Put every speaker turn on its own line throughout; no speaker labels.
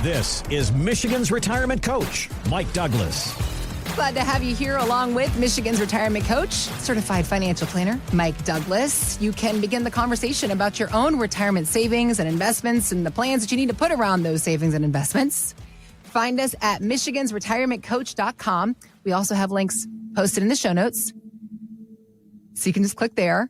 This is Michigan's retirement coach, Mike Douglas.
Glad to have you here along with Michigan's retirement coach, certified financial planner, Mike Douglas. You can begin the conversation about your own retirement savings and investments and the plans that you need to put around those savings and investments. Find us at michigansretirementcoach.com. We also have links posted in the show notes, so you can just click there.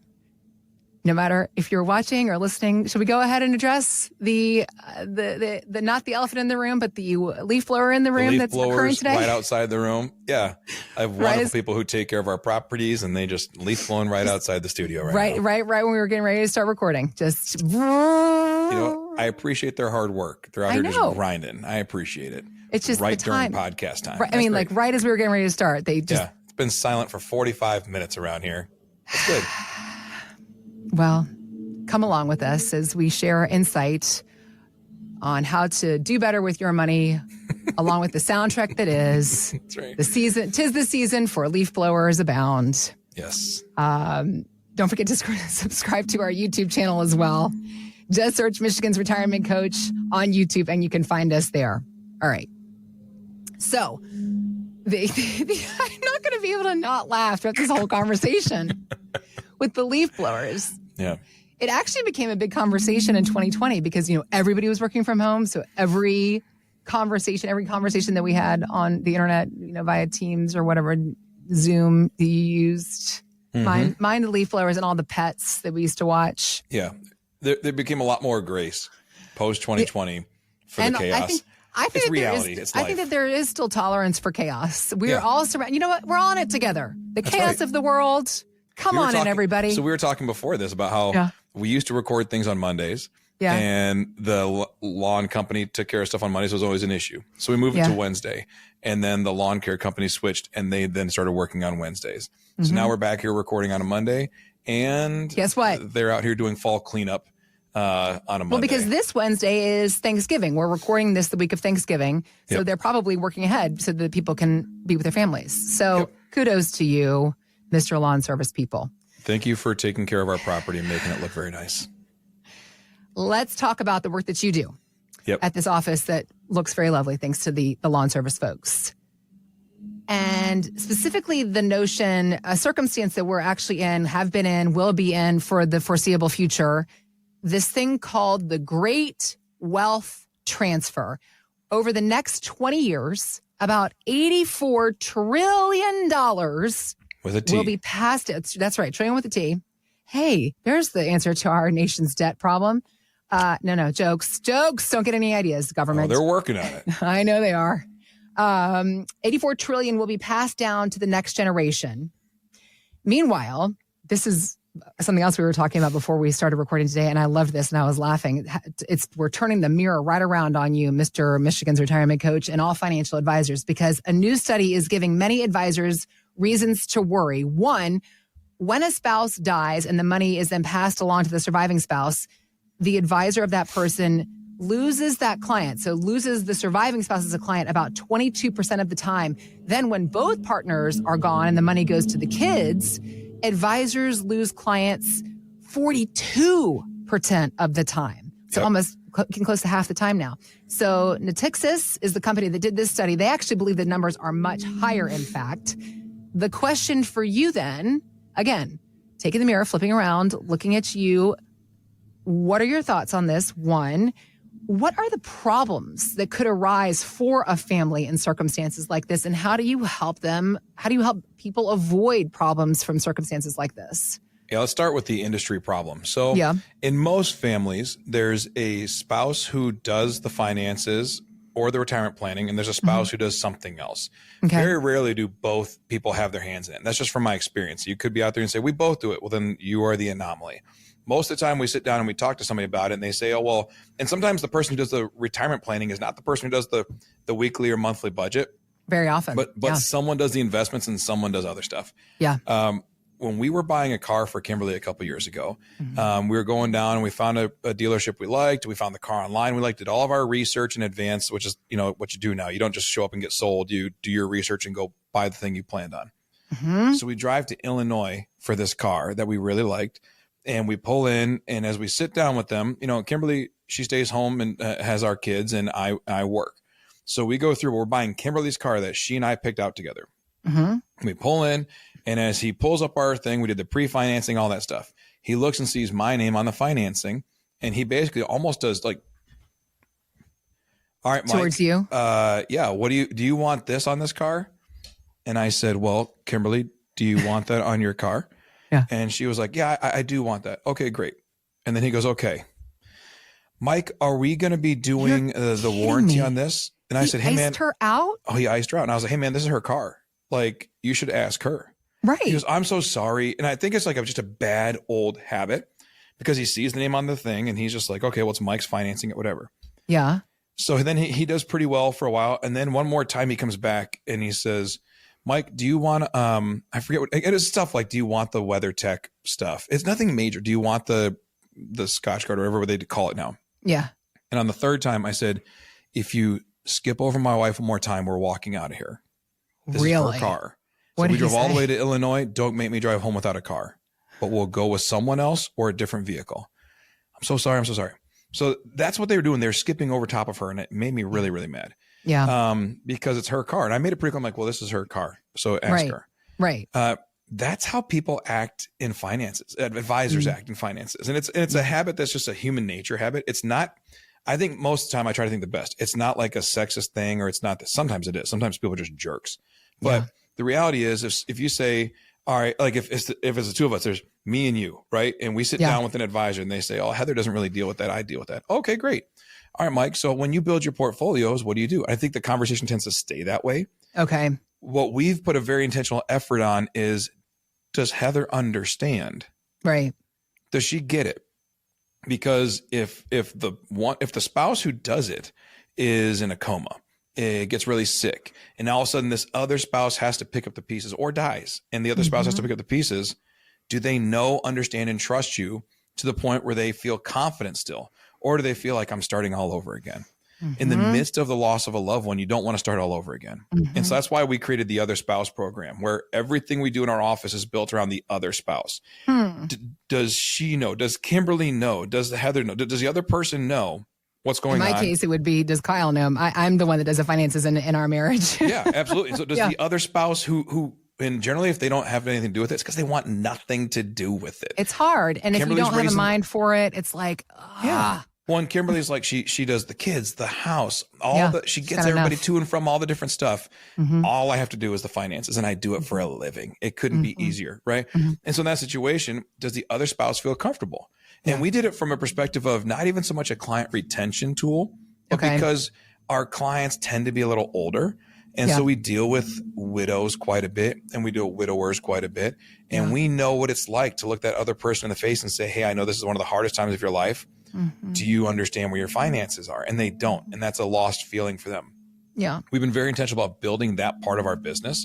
No matter if you're watching or listening, should we go ahead and address the not the elephant in the room, but the leaf blower in the room that's occurring today?
Right outside the room. Yeah. I have wonderful people who take care of our properties, and they just leaf blowing right outside the studio right now. Right
when we were getting ready to start recording. Just,
I appreciate their hard work. They're out here just grinding. I appreciate it.
It's just
right
the time.
during podcast time.
Right, right as we were getting ready to start, they just.
Yeah. It's been silent for 45 minutes around here. That's good.
Well, come along with us as we share insight on how to do better with your money, along with the soundtrack that is.
That's right.
The season. 'Tis the season for leaf blowers abound.
Yes.
Don't forget to subscribe to our YouTube channel as well. Just search Michigan's Retirement Coach on YouTube, and you can find us there. All right. So, I'm not going to be able to not laugh throughout this whole conversation with the leaf blowers.
Yeah.
It actually became a big conversation in 2020 because, everybody was working from home. So every conversation that we had on the internet, via Teams or whatever, Zoom that you used, mind the leaf blowers and all the pets that we used to watch.
Yeah. There became a lot more grace post 2020 for the chaos.
I think
it's reality. It's life.
I think that there is still tolerance for chaos. We're all surrounded. You know what? We're all in it together. The chaos of the world. Come on in, everybody.
So we were talking before this about how we used to record things on Mondays. Yeah. And the lawn company took care of stuff on Mondays. So it was always an issue. So we moved it to Wednesday. And then the lawn care company switched, and they then started working on Wednesdays. So now we're back here recording on a Monday. And
guess what?
They're out here doing fall cleanup on a Monday.
Well, because this Wednesday is Thanksgiving. We're recording this the week of Thanksgiving. So they're probably working ahead so that people can be with their families. So kudos to you, Mr. Lawn Service people.
Thank you for taking care of our property and making it look very nice.
Let's talk about the work that you do at this office that looks very lovely, thanks to the lawn service folks. And specifically the notion, a circumstance that we're actually in, have been in, will be in for the foreseeable future, this thing called the Great Wealth Transfer. Over the next 20 years, about $84 trillion
with a T.
will be passed. That's right, trillion with a T. Hey, there's the answer to our nation's debt problem. No, jokes. Don't get any ideas, government.
Oh, they're working on it.
I know they are. 84 trillion will be passed down to the next generation. Meanwhile, this is something else we were talking about before we started recording today, and I loved this and I was laughing. We're turning the mirror right around on you, Mr. Michigan's retirement coach, and all financial advisors, because a new study is giving many advisors reasons to worry. One, when a spouse dies and the money is then passed along to the surviving spouse, the advisor of that person loses that client. So loses the surviving spouse as a client about 22% of the time. Then when both partners are gone and the money goes to the kids, advisors lose clients 42% of the time. So almost getting close to half the time now. So Natixis is the company that did this study. They actually believe the numbers are much higher, in fact. The question for you then, again, taking the mirror, flipping around, looking at you, what are your thoughts on this? One, what are the problems that could arise for a family in circumstances like this? And how do you help them? How do you help people avoid problems from circumstances like this?
Yeah, let's start with the industry problem. So in most families, there's a spouse who does the finances or the retirement planning, and there's a spouse who does something else. Okay. Very rarely do both people have their hands in it. And that's just from my experience. You could be out there and say, we both do it. Well, then you are the anomaly. Most of the time we sit down and we talk to somebody about it and they say, oh, well, and sometimes the person who does the retirement planning is not the person who does the weekly or monthly budget.
Very often.
But someone does the investments and someone does other stuff. Yeah. When we were buying a car for Kimberly a couple years ago, we were going down and we found a dealership we liked. We found the car online. We did all of our research in advance, which is, what you do now. You don't just show up and get sold. You do your research and go buy the thing you planned on. So we drive to Illinois for this car that we really liked. And we pull in, and as we sit down with them, Kimberly, she stays home and has our kids, and I work. So we go through, we're buying Kimberly's car that she and I picked out together. We pull in, and as he pulls up our thing, we did the pre-financing, all that stuff. He looks and sees my name on the financing, and he basically almost does like, all right, Mike,
towards you.
Yeah. What do you want this on this car? And I said, well, Kimberly, do you want that on your car?
Yeah.
And she was like, yeah, I do want that. Okay, great. And then he goes, okay, Mike, are we going to be doing the warranty on this? And I said, hey, man.
Iced her out?
Oh, he iced her out. And I was like, hey, man, this is her car. Like, you should ask her.
Right.
He goes, I'm so sorry. And I think it's like just a bad old habit because he sees the name on the thing and he's just like, okay, well, it's Mike's financing it, whatever.
Yeah.
So then he does pretty well for a while. And then one more time he comes back and he says, Mike, do you want, I forget what, it is stuff like, do you want the WeatherTech stuff? It's nothing major. Do you want the Scotch Guard or whatever they call it now?
Yeah.
And on the third time I said, if you skip over my wife one more time, we're walking out of here. This is her car. So we drove all the way to Illinois. Don't make me drive home without a car, but we'll go with someone else or a different vehicle. I'm so sorry. I'm so sorry. So that's what they were doing. They're skipping over top of her. And it made me really, really mad.
Yeah.
Because it's her car. And I made it pretty clear. I'm like, well, this is her car. So ask her.
Right.
That's how people act in finances. Advisors act in finances. And it's a habit that's just a human nature habit. It's not, I think most of the time I try to think the best. It's not like a sexist thing or it's not that. Sometimes it is. Sometimes people are just jerks. But the reality is if you say, all right, like if it's the two of us, there's me and you, right? And we sit down with an advisor and they say, oh, Heather doesn't really deal with that. I deal with that. Okay, great. All right, Mike. So when you build your portfolios, what do you do? I think the conversation tends to stay that way.
Okay. What
we've put a very intentional effort on is, does Heather understand?
Right.
Does she get it? Because if the spouse who does it is in a coma, it gets really sick, and all of a sudden this other spouse has to pick up the pieces or dies, and the other spouse has to pick up the pieces, do they know, understand, and trust you to the point where they feel confident still? Or do they feel like I'm starting all over again? In the midst of the loss of a loved one, you don't want to start all over again. And so that's why we created the Other Spouse program, where everything we do in our office is built around the other spouse. Does she know? Does Kimberly know? Does Heather know? Does the other person know what's going on?
In my case, it would be, does Kyle know? I'm the one that does the finances in our marriage.
Yeah, absolutely. So does the other spouse who, and generally if they don't have anything to do with it, it's because they want nothing to do with it.
It's hard. And if you don't have a mind for it, it's like,
Well, and Kimberly's like, she does the kids, the house, she gets everybody to and from all the different stuff. All I have to do is the finances, and I do it for a living. It couldn't be easier, right? And so in that situation, does the other spouse feel comfortable? And we did it from a perspective of not even so much a client retention tool, but because our clients tend to be a little older. And so we deal with widows quite a bit, and we deal with widowers quite a bit. And we know what it's like to look that other person in the face and say, hey, I know this is one of the hardest times of your life. Do you understand where your finances are? And they don't. And that's a lost feeling for them.
Yeah.
We've been very intentional about building that part of our business.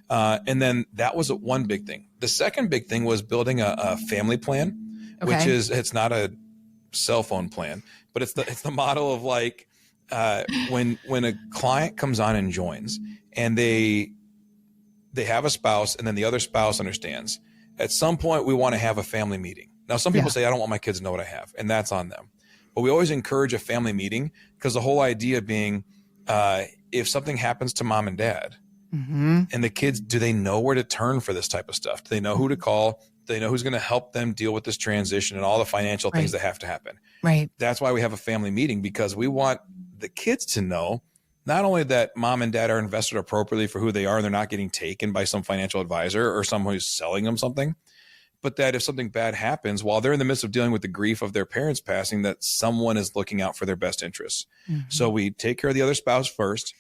And then that was one big thing. The second big thing was building a family plan, which is, it's not a cell phone plan, but it's the model of like, when a client comes on and joins and they have a spouse and then the other spouse understands, at some point we want to have a family meeting. Now, some people say, I don't want my kids to know what I have, and that's on them. But we always encourage a family meeting, because the whole idea being, if something happens to mom and dad and the kids, do they know where to turn for this type of stuff? Do they know who to call? Do they know who's going to help them deal with this transition and all the financial things that have to happen?
Right.
That's why we have a family meeting, because we want the kids to know not only that mom and dad are invested appropriately for who they are and they're not getting taken by some financial advisor or someone who's selling them something, but that if something bad happens while they're in the midst of dealing with the grief of their parents passing, that someone is looking out for their best interests. So we take care of the other spouse first.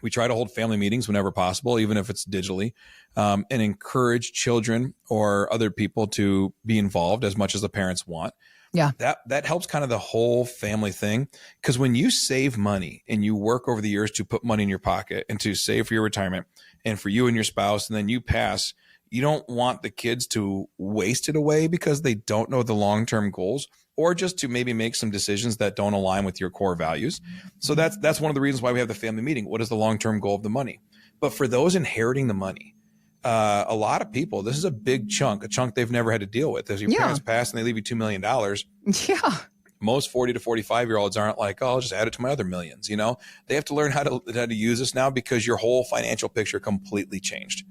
We try to hold family meetings whenever possible, even if it's digitally, and encourage children or other people to be involved as much as the parents want.
Yeah.
That helps kind of the whole family thing. Because when you save money and you work over the years to put money in your pocket and to save for your retirement and for you and your spouse, and then you pass, you don't want the kids to waste it away because they don't know the long-term goals, or just to maybe make some decisions that don't align with your core values. So that's one of the reasons why we have the family meeting. What is the long-term goal of the money? But for those inheriting the money, a lot of people, this is a big chunk, a chunk they've never had to deal with. As your parents pass and they leave you $2 million. Most 40 to 45-year-olds aren't like, oh, I'll just add it to my other millions. You know, they have to learn how to use this now because your whole financial picture completely changed.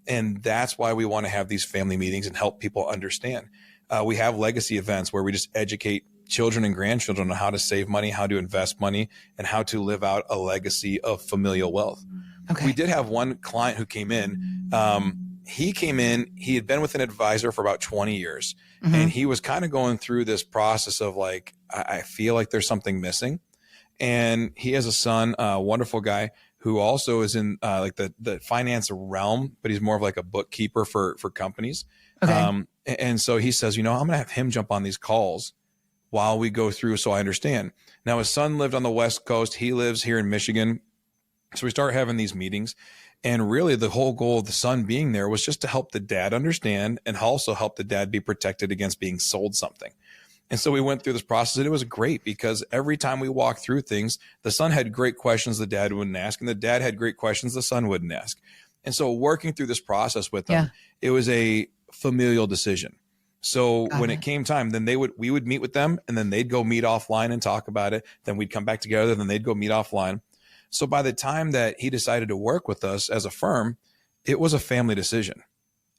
And that's why we want to have these family meetings and help people understand. We have legacy events where we just educate children and grandchildren on how to save money, how to invest money, and how to live out a legacy of familial wealth. Okay. We did have one client who came in. He came in, he had been with an advisor for about 20 years. Mm-hmm. And he was kind of going through this process of like, I feel like there's something missing. And he has a son, a wonderful guy who also is in like the finance realm, but he's more of like a bookkeeper for companies. Okay. And so he says, you know, I'm going to have him jump on these calls while we go through so I understand. Now, his son lived on the West Coast. He lives here in Michigan. So we start having these meetings. And really the whole goal of the son being there was just to help the dad understand and also help the dad be protected against being sold something. And so we went through this process, and it was great because every time we walked through things, the son had great questions the dad wouldn't ask, and the dad had great questions the son wouldn't ask. And so working through this process with them, it was a familial decision. So when it came time, then we would meet with them, and then they'd go meet offline and talk about it. Then we'd come back together, then they'd go meet offline. So by the time that he decided to work with us as a firm, it was a family decision.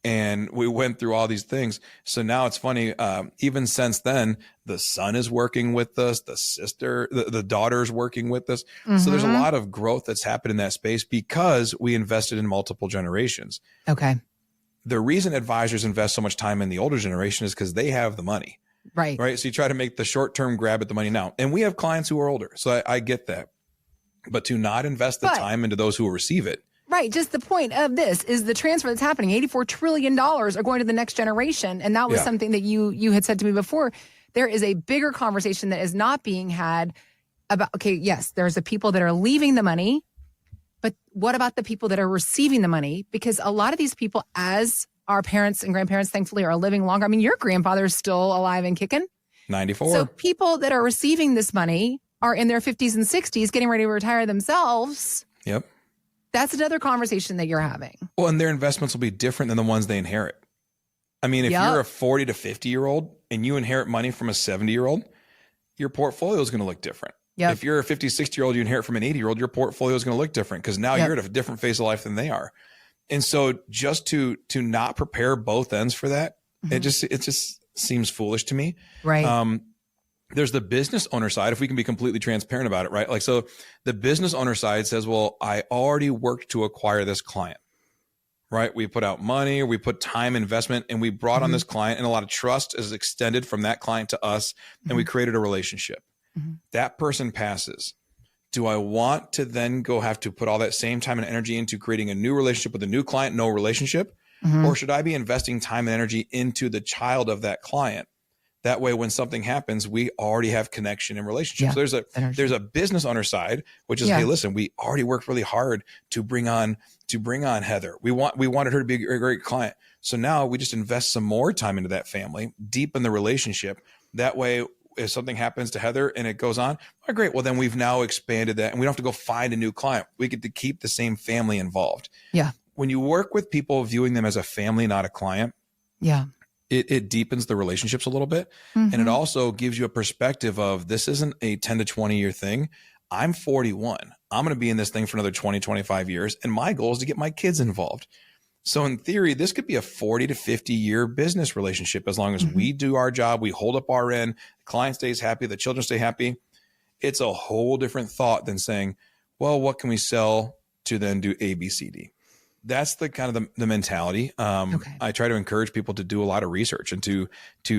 And we went through all these things. So now it's funny, even since then, the son is working with us, the daughter's working with us. Mm-hmm. So there's a lot of growth that's happened in that space because we invested in multiple generations.
Okay.
The reason advisors invest so much time in the older generation is because they have the money. Right. So you try to make the short-term grab at the money now. And we have clients who are older. So I get that. But to not invest the time into those who will receive it.
Right. Just the point of this is the transfer that's happening. $84 trillion are going to the next generation. And that was something that you had said to me before. There is a bigger conversation that is not being had about, okay, yes, there's the people that are leaving the money, but what about the people that are receiving the money? Because a lot of these people, as our parents and grandparents, thankfully, are living longer. I mean, your grandfather is still alive and kicking.
94.
So people that are receiving this money are in their 50s and 60s getting ready to retire themselves.
Yep.
That's another conversation that you're having.
Well, and their investments will be different than the ones they inherit. I mean, if you're a 40 to 50-year-old and you inherit money from a 70-year-old, your portfolio is going to look different. Yep. If you're a 50, 60-year-old, you inherit from an 80-year-old, your portfolio is going to look different because now you're at a different phase of life than they are. And so just to not prepare both ends for that, it just seems foolish to me.
Right.
There's the business owner side, if we can be completely transparent about it, right? Like, so the business owner side says, well, I already worked to acquire this client, right? We put out money, or we put time investment, and we brought on this client, and a lot of trust is extended from that client to us, and we created a relationship. That person passes. Do I want to then go have to put all that same time and energy into creating a new relationship with a new client, no relationship? Or should I be investing time and energy into the child of that client? That way, when something happens, we already have connection and relationship. So there's a business owner side, which is, hey, listen, we already worked really hard to bring on Heather. We wanted her to be a great client. So now we just invest some more time into that family, deepen the relationship. That way, if something happens to Heather and it goes on, oh, great. Well, then we've now expanded that, and we don't have to go find a new client. We get to keep the same family involved. Yeah. When you work with people viewing them as a family, not a client. Yeah. It deepens the relationships a little bit. And it also gives you a perspective of, this isn't a 10 to 20 year thing. I'm 41. I'm going to be in this thing for another 20, 25 years. And my goal is to get my kids involved. So in theory, this could be a 40 to 50 year business relationship. As long as we do our job, we hold up our end, the client stays happy, the children stay happy. It's a whole different thought than saying, well, what can we sell to then do A, B, C, D? That's the kind of the mentality. I try to encourage people to do a lot of research and to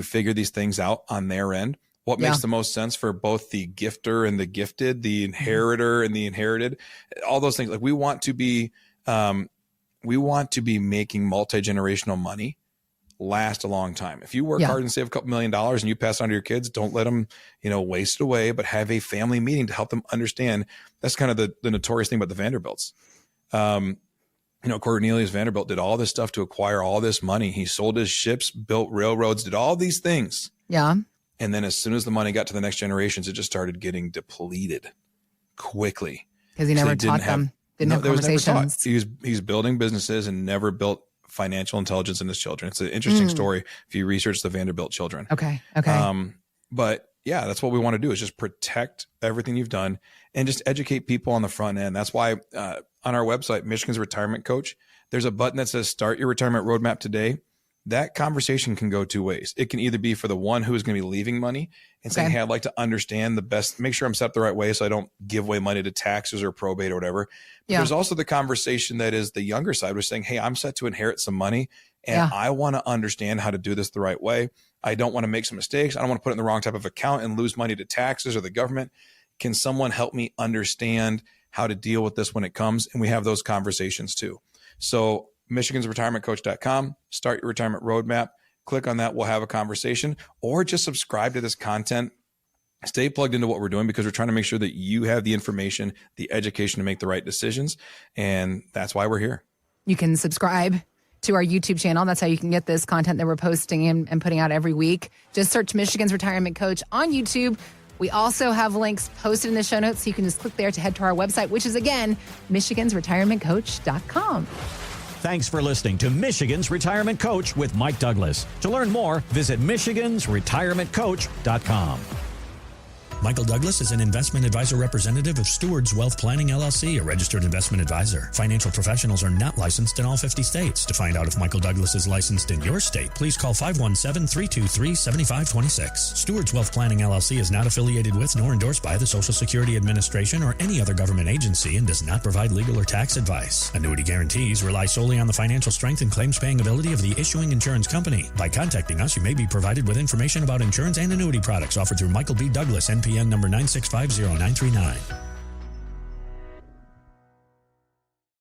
figure these things out on their end. What makes the most sense for both the gifter and the gifted, the inheritor and the inherited, all those things. Like, we want to be making multi-generational money last a long time. If you work hard and save a couple $1 million and you pass on to your kids, don't let them, waste it away, but have a family meeting to help them understand. That's kind of the notorious thing about the Vanderbilts. Cornelius Vanderbilt did all this stuff to acquire all this money. He sold his ships, built railroads, did all these things. Yeah. And then as soon as the money got to the next generations, it just started getting depleted quickly.
Because he never taught them. Didn't have conversations.
He's building businesses and never built financial intelligence in his children. It's an interesting story if you research the Vanderbilt children.
Okay.
But yeah, that's what we want to do, is just protect everything you've done and just educate people on the front end. That's why on our website, Michigan's Retirement Coach, there's a button that says start your retirement roadmap today. That conversation can go two ways. It can either be for the one who is going to be leaving money and saying, hey, I'd like to understand the best, make sure I'm set up the right way so I don't give away money to taxes or probate or whatever. But there's also the conversation that is the younger side, which is saying, hey, I'm set to inherit some money and I want to understand how to do this the right way. I don't want to make some mistakes. I don't want to put it in the wrong type of account and lose money to taxes or the government. Can someone help me understand how to deal with this when it comes? And we have those conversations too. So michigansretirementcoach.com, start your retirement roadmap. Click on that. We'll have a conversation, or just subscribe to this content. Stay plugged into what we're doing, because we're trying to make sure that you have the information, the education to make the right decisions. And that's why we're here.
You can subscribe to our YouTube channel. That's how you can get this content that we're posting and putting out every week. Just search Michigan's Retirement Coach on YouTube. We also have links posted in the show notes, so you can just click there to head to our website, which is, again, michigansretirementcoach.com.
Thanks for listening to Michigan's Retirement Coach with Mike Douglas. To learn more, visit michigansretirementcoach.com.
Michael Douglas is an investment advisor representative of Stewards Wealth Planning, LLC, a registered investment advisor. Financial professionals are not licensed in all 50 states. To find out if Michael Douglas is licensed in your state, please call 517-323-7526. Stewards Wealth Planning, LLC is not affiliated with nor endorsed by the Social Security Administration or any other government agency and does not provide legal or tax advice. Annuity guarantees rely solely on the financial strength and claims-paying ability of the issuing insurance company. By contacting us, you may be provided with information about insurance and annuity products offered through Michael B. Douglas, NPN number 9650939.